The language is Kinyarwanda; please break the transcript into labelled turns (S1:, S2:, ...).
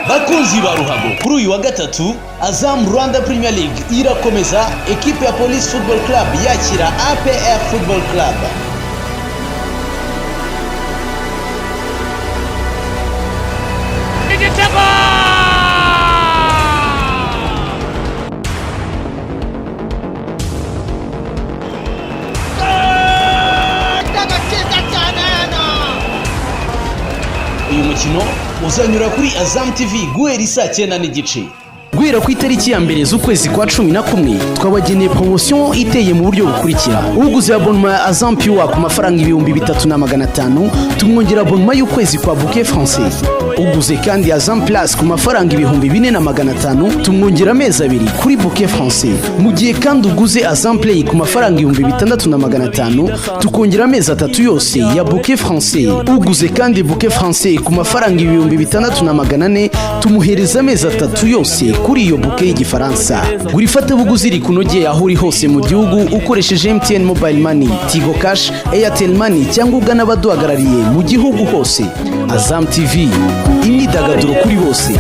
S1: bakunzi ba ruhago kuri uyu wa gatatu Azam Rwanda Premier League irakomeza. Ekipe ya Police Football Club yakira APR Football Club. Uyu mukino uzanyura kuri Azam TV guhera isaa 9:30. Guhera ku itariki ya mbere z'ukwezi kwa 11 twabageneye promotion iteye mu buryo bukurikira: uguze abonnement ya Azam Pure ku mafaranga 3500 tumwongera abonnement y'ukwezi kwa Bouquet Français. Uguze kandi Azam Plus ku mafaranga 4500 tumwongera amezi 2 kuri Bouquet Français. Mu gihe kandi uguze Azam Play ku mafaranga 6500 tukongera amezi 3 yose ya Bouquet Français. Uguze kandi Bouquet Français ku mafaranga 6400 tumuhereza amezi 3 yose kuri iyo bouquet y'igifaransa. Guri fata buguzi rikunogeye aho uri hose mu gihugu ukoresheje MTN Mobile Money, Tigo Cash, Airtel Money cyangwa ugana abaduhagarariye mu gihugu hose. Azam TV, imyidagaduro kuri bose.